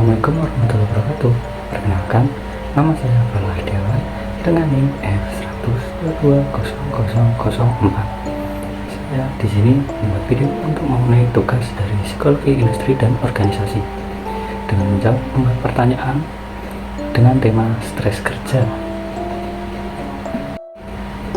Assalamualaikum warahmatullahi wabarakatuh. Perkenalkan, nama saya Falah Dewan dengan NIM F1220004. Saya di sini membuat video untuk memenuhi tugas dari Psikologi Industri dan Organisasi dengan menjawab 4 pertanyaan dengan tema stres kerja.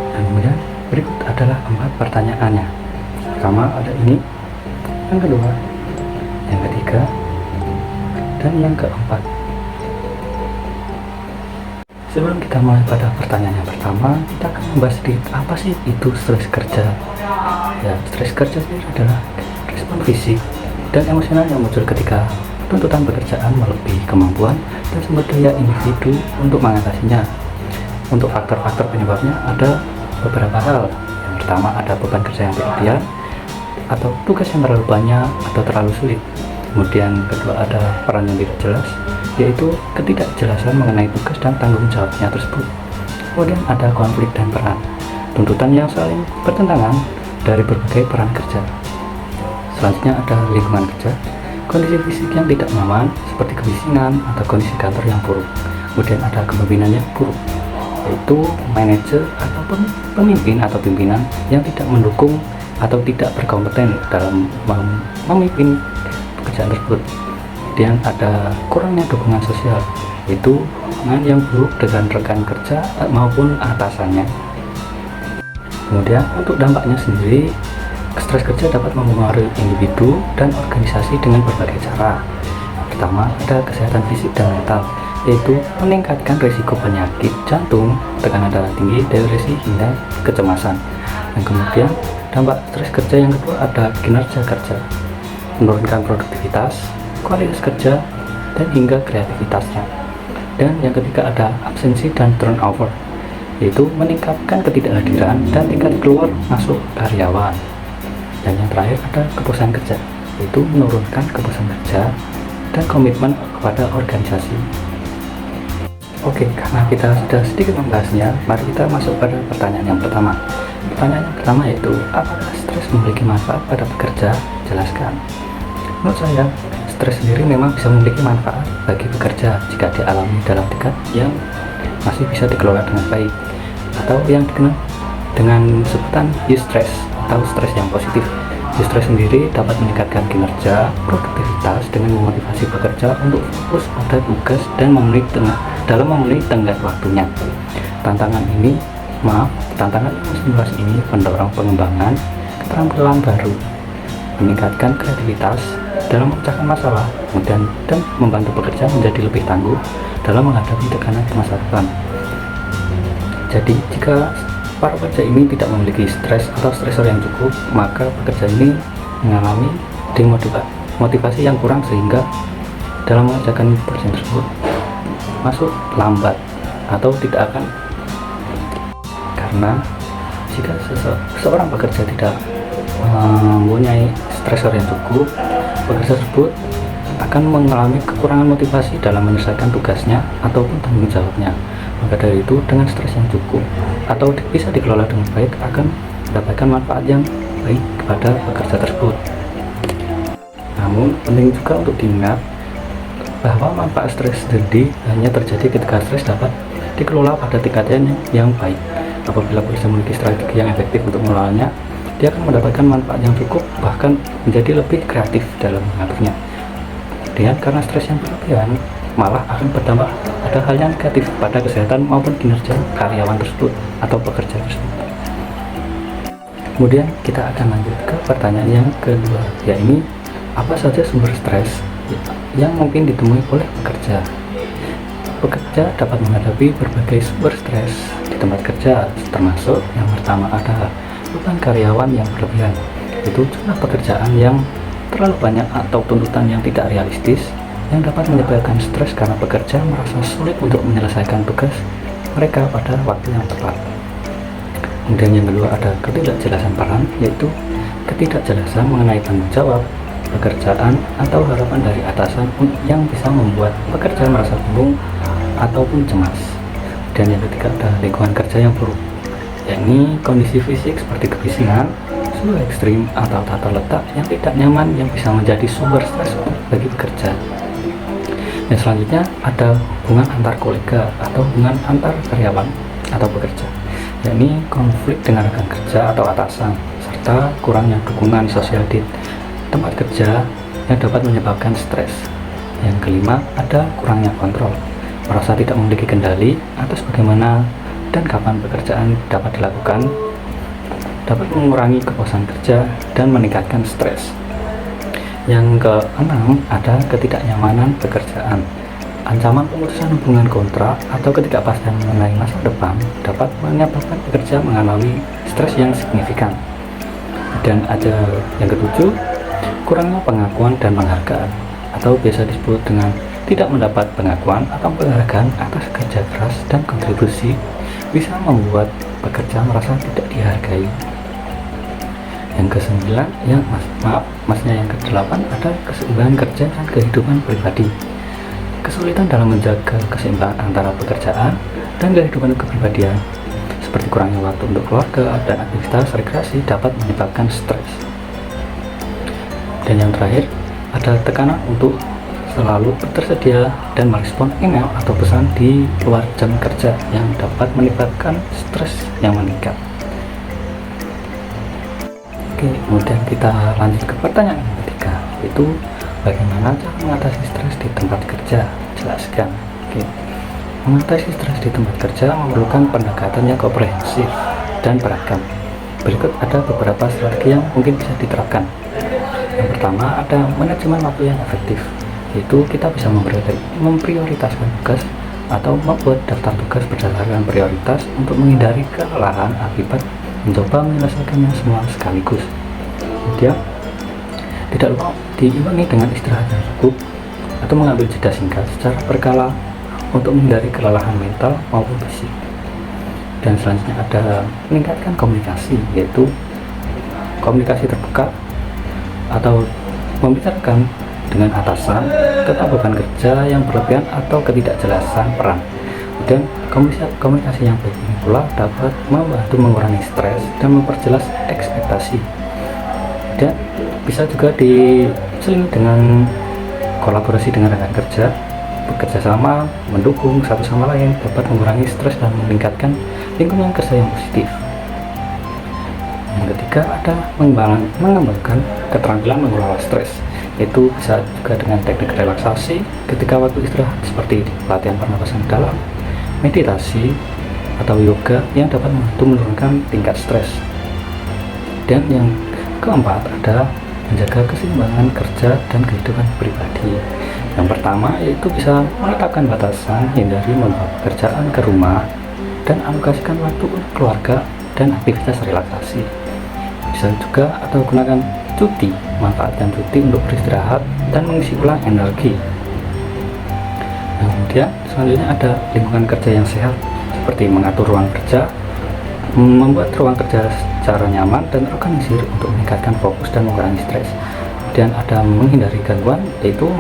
Dan kemudian berikut adalah 4 pertanyaannya. Pertama ada ini, yang kedua, yang ketiga, dan yang keempat. Sebelum kita mulai pada pertanyaan yang pertama, kita akan membahas sedikit apa sih itu stres kerja. Ya, stres kerja sendiri adalah respon fisik dan emosional yang muncul ketika tuntutan pekerjaan melebihi kemampuan dan sumber daya individu untuk mengatasinya. Untuk faktor-faktor penyebabnya ada beberapa hal. Yang pertama ada beban kerja yang berlebihan atau tugas yang terlalu banyak atau terlalu sulit. Kemudian kedua ada peran yang tidak jelas, yaitu ketidakjelasan mengenai tugas dan tanggung jawabnya tersebut. Kemudian ada konflik dan peran, tuntutan yang saling bertentangan dari berbagai peran kerja. Selanjutnya ada lingkungan kerja, kondisi fisik yang tidak nyaman seperti kebisingan atau kondisi kantor yang buruk. Kemudian ada kepemimpinan yang buruk, yaitu manajer ataupun pemimpin atau pimpinan yang tidak mendukung atau tidak berkompeten dalam memimpin pekerjaan tersebut. Kemudian ada kurangnya dukungan sosial, yaitu hubungan yang buruk dengan rekan kerja maupun atasannya. Kemudian untuk dampaknya sendiri, stres kerja dapat mempengaruhi individu dan organisasi dengan berbagai cara. Pertama ada kesehatan fisik dan mental, yaitu meningkatkan risiko penyakit jantung, tekanan darah tinggi, depresi hingga kecemasan. Dan kemudian dampak stres kerja yang kedua ada kinerja kerja, menurunkan produktivitas, kualitas kerja, dan hingga kreativitasnya. Dan yang ketiga ada absensi dan turnover, yaitu meningkatkan ketidakhadiran dan tingkat keluar masuk karyawan. Dan yang terakhir ada kepuasan kerja, yaitu menurunkan kepuasan kerja dan komitmen kepada organisasi. Oke, karena kita sudah sedikit membahasnya, mari kita masuk pada pertanyaan yang pertama. Pertanyaan yang pertama yaitu, apakah stres memiliki manfaat pada pekerja? Jelaskan. Menurut saya, stres sendiri memang bisa memiliki manfaat bagi pekerja jika dialami dalam tingkat yang masih bisa dikelola dengan baik, atau yang dikenal dengan sebutan eustress atau stres yang positif. Eustress sendiri dapat meningkatkan kinerja, produktivitas dengan memotivasi pekerja untuk fokus pada tugas dan dalam memenuhi tenggat waktunya. Tantangan stimulasi ini mendorong pengembangan keterampilan baru, meningkatkan kreativitas dalam memecahkan masalah, kemudian dan membantu pekerja menjadi lebih tangguh dalam menghadapi tekanan di masa depan. Jadi jika para pekerja ini tidak memiliki stres atau stresor yang cukup, maka pekerja ini mengalami demotivasi yang kurang sehingga dalam mengerjakan pekerjaan tersebut masuk lambat atau tidak akan, karena jika seorang pekerja tidak mempunyai stresor yang cukup, pekerja tersebut akan mengalami kekurangan motivasi dalam menyelesaikan tugasnya ataupun tanggung jawabnya. Maka dari itu, dengan stres yang cukup atau bisa dikelola dengan baik akan mendapatkan manfaat yang baik kepada pekerja tersebut. Namun penting juga untuk diingat bahwa manfaat stres sendiri hanya terjadi ketika stres dapat dikelola pada tingkatan yang baik. Apabila pekerja memiliki strategi yang efektif untuk mengelolanya, dia akan mendapatkan manfaat yang cukup, bahkan menjadi lebih kreatif dalam mengaturnya. Kemudian karena stres yang berlebihan malah akan berdampak pada hal yang negatif pada kesehatan maupun kinerja karyawan tersebut atau pekerja tersebut. Kemudian kita akan lanjut ke pertanyaan yang kedua, yaitu apa saja sumber stres yang mungkin ditemui oleh pekerja. Pekerja dapat menghadapi berbagai sumber stres di tempat kerja, termasuk yang pertama ada beban karyawan yang berlebihan, itu jumlah pekerjaan yang terlalu banyak atau tuntutan yang tidak realistis yang dapat menyebabkan stres karena pekerja merasa sulit untuk menyelesaikan tugas mereka pada waktu yang tepat. Kemudian yang kedua ada ketidakjelasan peran, yaitu ketidakjelasan mengenai tanggung jawab, pekerjaan atau harapan dari atasan yang bisa membuat pekerja merasa bingung ataupun cemas. Dan yang ketiga ada lingkungan kerja yang buruk, yakni kondisi fisik seperti kebisingan, suhu ekstrim atau tata letak yang tidak nyaman yang bisa menjadi sumber stres bagi pekerja. Yang selanjutnya ada hubungan antar kolega atau hubungan antar karyawan atau pekerja, yakni konflik dengan rekan kerja atau atasan, serta kurangnya dukungan sosial di tempat kerja yang dapat menyebabkan stres. Yang kelima, ada kurangnya kontrol, merasa tidak memiliki kendali atas bagaimana dan kapan pekerjaan dapat dilakukan, dapat mengurangi kepuasan kerja dan meningkatkan stres. Yang keenam, ada ketidaknyamanan pekerjaan. Ancaman pemutusan hubungan kontrak atau ketidakpastian mengenai masa depan dapat menyebabkan pekerja mengalami stres yang signifikan. Dan ada yang ketujuh, kurangnya pengakuan dan penghargaan, atau biasa disebut dengan tidak mendapat pengakuan atau penghargaan atas kerja keras dan kontribusi, bisa membuat pekerja merasa tidak dihargai. Yang kesembilan, yang kedelapan, ada keseimbangan kerja dan kehidupan pribadi. Kesulitan dalam menjaga keseimbangan antara pekerjaan dan kehidupan kepribadian, seperti kurangnya waktu untuk keluarga dan aktivitas rekreasi, dapat menyebabkan stres. Dan yang terakhir, ada tekanan untuk selalu tersedia dan merespon email atau pesan di luar jam kerja yang dapat menyebabkan stres yang meningkat. Oke, kemudian kita lanjut ke pertanyaan yang ketiga, yaitu bagaimana cara mengatasi stres di tempat kerja? Jelaskan. Oke. Mengatasi stres di tempat kerja memerlukan pendekatan yang komprehensif dan beragam. Berikut ada beberapa strategi yang mungkin bisa diterapkan. Yang pertama, ada manajemen waktu yang efektif, yaitu kita bisa memprioritaskan tugas atau membuat daftar tugas berdasarkan prioritas untuk menghindari kelelahan akibat mencoba menyelesaikannya semua sekaligus. Kemudian, tidak lupa diimbangi dengan istirahat yang cukup atau mengambil jeda singkat secara berkala untuk menghindari kelelahan mental maupun fisik. Dan selanjutnya ada meningkatkan komunikasi, yaitu komunikasi terbuka atau membicarakan dengan atasan tentang beban kerja yang berlebihan atau ketidakjelasan peran. Dan komunikasi yang baik ini pula dapat membantu mengurangi stres dan memperjelas ekspektasi. Dan bisa juga diselingi dengan kolaborasi dengan rekan kerja, bekerja sama, mendukung satu sama lain, dapat mengurangi stres dan meningkatkan lingkungan kerja yang positif. Yang ketiga, ada mengembangkan keterampilan mengelola stres, yaitu bisa juga dengan teknik relaksasi ketika waktu istirahat, seperti latihan pernapasan dalam, meditasi, atau yoga yang dapat membantu menurunkan tingkat stres. Dan yang keempat, ada menjaga keseimbangan kerja dan kehidupan pribadi. Yang pertama, yaitu bisa menetapkan batasan, hindari membawa pekerjaan ke rumah, dan alokasikan waktu untuk keluarga dan aktivitas relaksasi. Bisa juga atau gunakan cuti, manfaatkan cuti untuk beristirahat dan mengisi ulang energi. Kemudian selanjutnya ada lingkungan kerja yang sehat, seperti mengatur ruang kerja, membuat ruang kerja secara nyaman dan organisir untuk meningkatkan fokus dan mengurangi stres. Kemudian ada menghindari gangguan, yaitu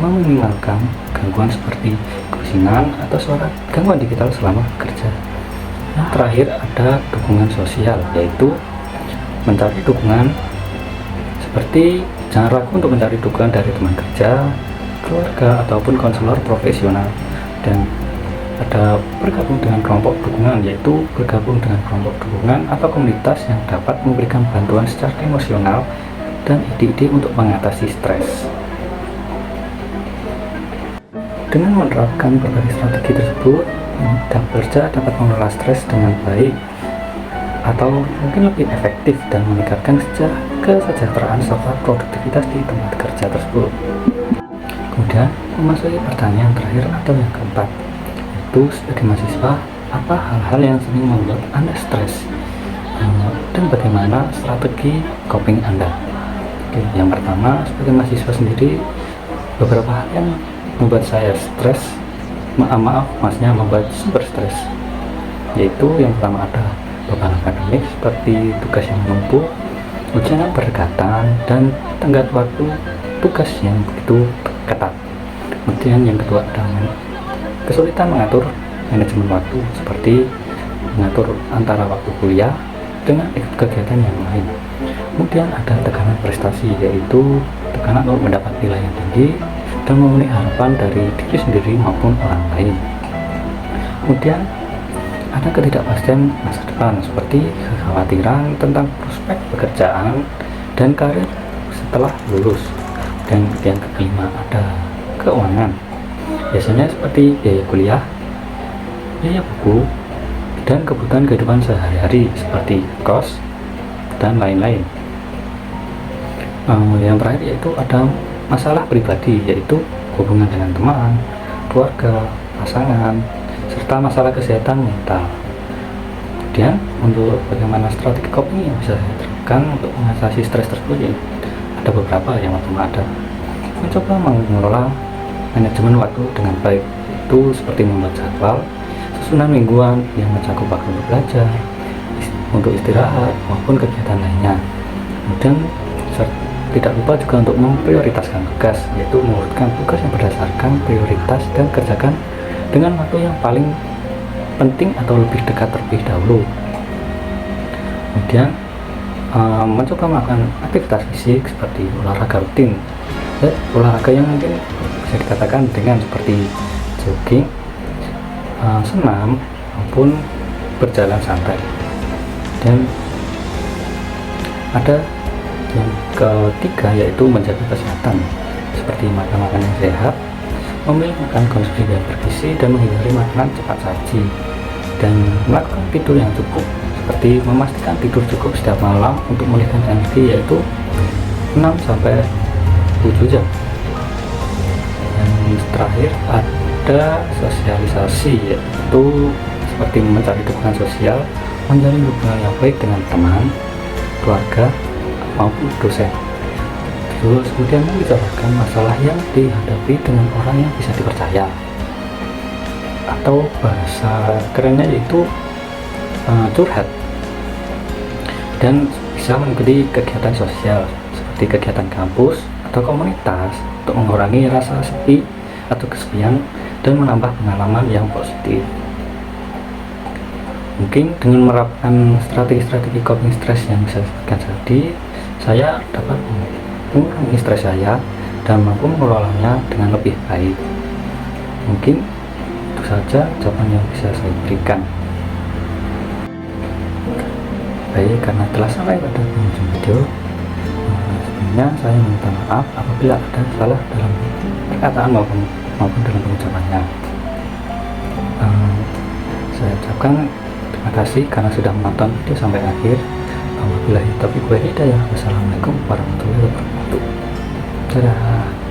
meminimalkan gangguan seperti kebisingan atau suara gangguan digital selama bekerja. Yang terakhir ada dukungan sosial, yaitu mencari dukungan, seperti jangan ragu untuk mencari dukungan dari teman kerja, keluarga, ataupun konselor profesional. Dan ada bergabung dengan kelompok dukungan, yaitu bergabung dengan kelompok dukungan atau komunitas yang dapat memberikan bantuan secara emosional dan ide-ide untuk mengatasi stres. Dengan menerapkan berbagai strategi tersebut, pekerja dapat mengelola stres dengan baik atau mungkin lebih efektif dan meningkatkan kesejahteraan serta produktivitas di tempat kerja tersebut. Kemudian memasuki pertanyaan terakhir atau yang keempat, yaitu sebagai mahasiswa, apa hal-hal yang sering membuat Anda stres dan bagaimana strategi coping Anda? Oke, yang pertama, sebagai mahasiswa sendiri, beberapa hal yang membuat saya stres, maksudnya membuat super stres, yaitu yang pertama ada beban akademik seperti tugas yang menumpuk, ujian yang berdekatan, dan tenggat waktu tugas yang begitu ketat. Kemudian yang kedua ada kesulitan mengatur manajemen waktu, seperti mengatur antara waktu kuliah dengan kegiatan yang lain. Kemudian ada tekanan prestasi, yaitu tekanan untuk mendapat nilai yang tinggi dan memenuhi harapan dari diri sendiri maupun orang lain. Kemudian ada ketidakpastian masa depan seperti kekhawatiran tentang prospek pekerjaan dan karir setelah lulus. Dan yang kelima ada keuangan, biasanya seperti biaya kuliah, biaya buku, dan kebutuhan kehidupan sehari-hari seperti kos dan lain-lain. Yang terakhir yaitu ada masalah pribadi, yaitu hubungan dengan teman, keluarga, pasangan, serta masalah kesehatan mental. Kemudian untuk bagaimana strategi coping yang bisa saya terapkan untuk mengatasi stres tersebut, ya ada beberapa. Yang pertama ada mencoba mengelola manajemen waktu dengan baik, itu seperti membuat jadwal susunan mingguan yang mencakup waktu untuk belajar, untuk istirahat maupun kegiatan lainnya. Kemudian tidak lupa juga untuk memprioritaskan tugas, yaitu mengurutkan tugas yang berdasarkan prioritas dan kerjakan dengan waktu yang paling penting atau lebih dekat terlebih dahulu. Kemudian mencoba melakukan aktivitas fisik seperti olahraga rutin, olahraga yang mungkin bisa dikatakan dengan seperti jogging, senam maupun berjalan santai. Dan ada yang ketiga yaitu menjaga kesehatan seperti makan makanan yang sehat, memilih makanan konsumsi yang bergizi, dan menghindari makanan cepat saji, dan melakukan tidur yang cukup seperti memastikan tidur cukup setiap malam untuk memulihkan energi, yaitu 6-7 jam. Dan terakhir ada sosialisasi, yaitu seperti mencari dukungan sosial, menjalin hubungan yang baik dengan teman, keluarga maupun dosen. Terus kemudian membicarakan masalah yang dihadapi dengan orang yang bisa dipercaya, atau bahasa kerennya yaitu curhat. Dan bisa mengikuti kegiatan sosial seperti kegiatan kampus atau komunitas untuk mengurangi rasa sepi atau kesepian dan menambah pengalaman yang positif. Mungkin dengan menerapkan strategi-strategi coping stres yang saya sebutkan tadi, saya dapat mengurangi stres saya dan mampu mengelolanya dengan lebih baik. Mungkin itu saja jawaban yang bisa saya berikan. Baik, karena telah sampai pada penghujung video, sebelumnya saya minta maaf apabila ada salah dalam perkataan maupun dalam pengucapannya. Saya ucapkan terima kasih karena sudah menonton video sampai akhir. Wabillahi taufiq wal hidayah. Wassalamualaikum warahmatullahi wabarakatuh. Dadah.